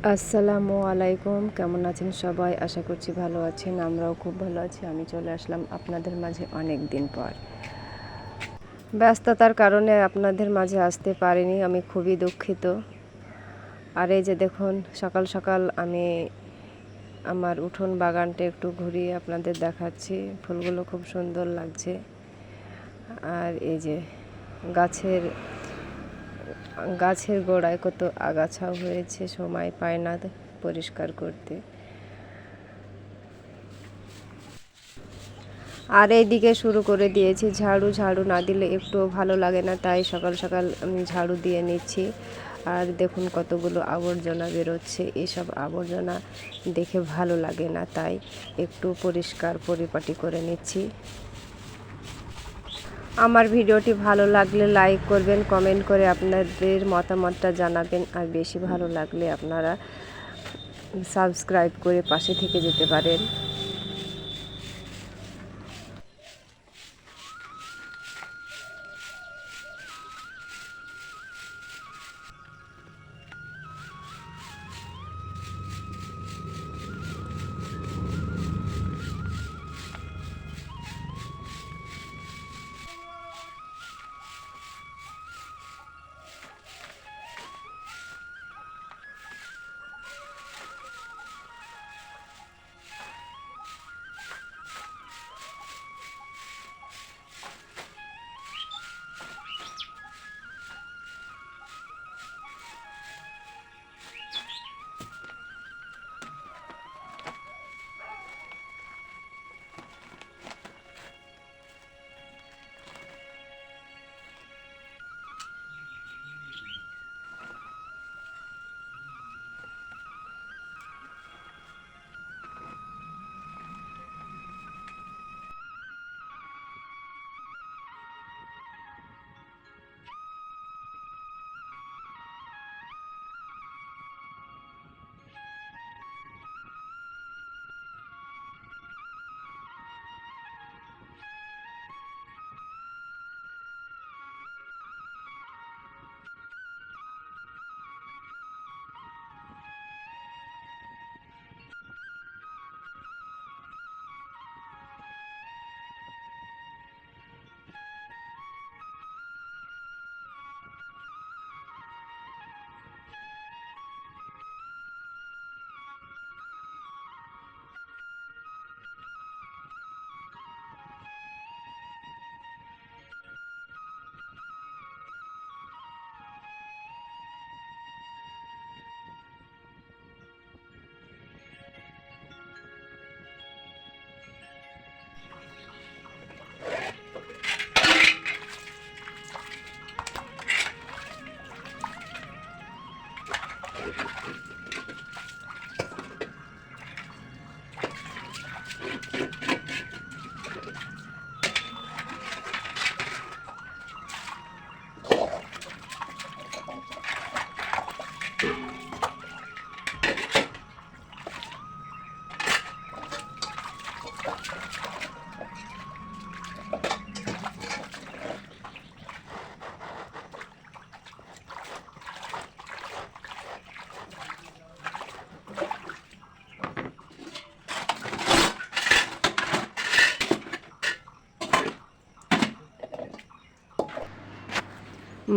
আসসালামু আলাইকুম। কেমন আছেন সবাই? আশা করছি ভালো আছেন। আমরাও খুব ভালো আছি। আমি চলে আসলাম আপনাদের মাঝে অনেক দিন পর। ব্যস্ততার কারণে আপনাদের মাঝে আসতে পারিনি, আমি খুবই দুঃখিত। আর এই যে দেখুন, সকাল সকাল আমি আমার উঠোন বাগানটা একটু ঘুরিয়ে আপনাদের দেখাচ্ছি। ফুলগুলো খুব সুন্দর লাগছে। আর এই যে গাছের গাছের গোড়ায় কত আগাছাও হয়েছে, সময় পায় না পরিষ্কার করতে। আর এইদিকে শুরু করে দিয়েছি ঝাড়ু না দিলে একটুও ভালো লাগে না, তাই সকাল সকাল আমি ঝাড়ু দিয়ে নিচ্ছি। আর দেখুন কতগুলো আবর্জনা বেরোচ্ছে, এসব আবর্জনা দেখে ভালো লাগে না, তাই একটু পরিষ্কার পরিপাটি করে নিচ্ছি। আমার ভিডিওটি ভালো লাগলে লাইক করবেন, কমেন্ট করে আপনাদের মতামতটা জানাবেন। আর বেশি ভালো লাগলে আপনারা সাবস্ক্রাইব করে পাশে থেকে যেতে পারেন।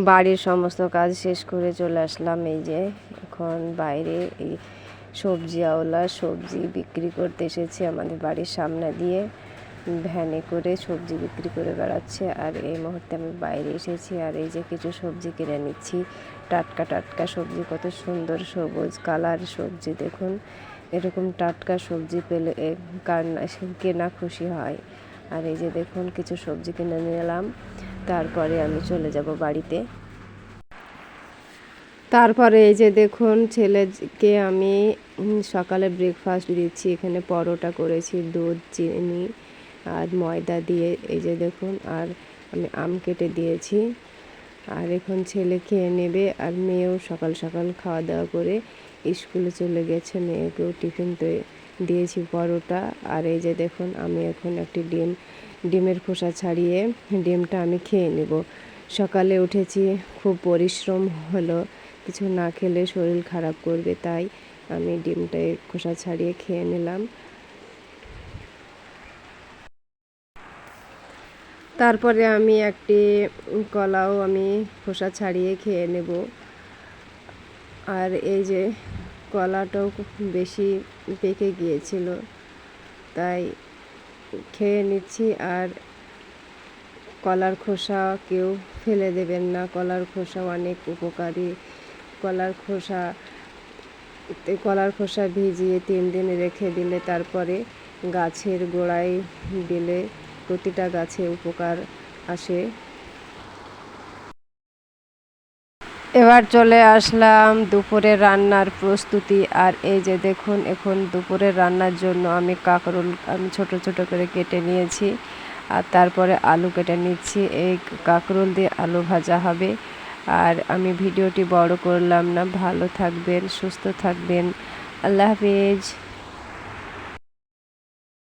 বাড়ির সমস্ত কাজ শেষ করে চলে আসলাম। এই যে এখন বাইরে এই সবজিওয়ালা সবজি বিক্রি করতে এসেছে আমাদের বাড়ির সামনে দিয়ে, ভ্যানে করে সবজি বিক্রি করে বেড়াচ্ছে। আর এই মুহূর্তে আমি বাইরে এসেছি, আর এই যে কিছু সবজি কিনে নিচ্ছি। টাটকা টাটকা সবজি, কত সুন্দর সবুজ কালার সবজি দেখুন। এরকম টাটকা সবজি পেলে কার কেনা খুশি হয়। আর এই যে দেখুন কিছু সবজি কিনে নিলাম, তারপরে আমি চলে যাব বাড়িতে। তারপরে এই যে দেখুন ছেলেকে আমি সকালে ব্রেকফাস্ট দিচ্ছি। এখানে পরোটা করেছি, দুধ চিনি আর ময়দা দিয়ে। এই যে দেখুন, আর আমি আম কেটে দিয়েছি। আর এখন ছেলে খেয়ে নেবে, আর মেয়েও সকাল সকাল খাওয়া দাওয়া করে স্কুলে চলে গেছে। মেয়েকেও টিফিন দিয়েছি পরোটা। আর এই যে দেখুন, আমি এখন একটি ডিমের খোসা ছাড়িয়ে ডিমটা আমি খেয়ে নেব। সকালে উঠেছি, খুব পরিশ্রম হলো, কিছু না খেলে শরীর খারাপ করবে, তাই আমি ডিমটাই খোসা ছাড়িয়ে খেয়ে নিলাম। তারপরে আমি একটি কলাও আমি খোসা ছাড়িয়ে খেয়ে নেব। আর এই যে কলাটাও বেশি পেকে গিয়েছিল, তাই খেয়ে নিচ্ছি। আর কলার খোসা কেউ ফেলে দেবেন না, কলার খোসা অনেক উপকারী। কলার খোসা ভিজিয়ে 3 দিন রেখে দিলে তারপরে গাছের গোড়ায় দিলে প্রতিটা গাছে উপকার আসে। এবার চলে আসলাম দুপুরের রান্নার প্রস্তুতি। আর এই যে দেখুন, এখন দুপুরের রান্নার জন্য আমি কাঁকরোল ছোট ছোট করে কেটে নিয়েছি, আর তারপরে আলু কেটে নিচ্ছি। এই কাঁকরোল দিয়ে আলু ভাজা হবে। আর আমি ভিডিওটি বড় করলাম না। ভালো থাকবেন, সুস্থ থাকবেন। আল্লাহ হাফেজ।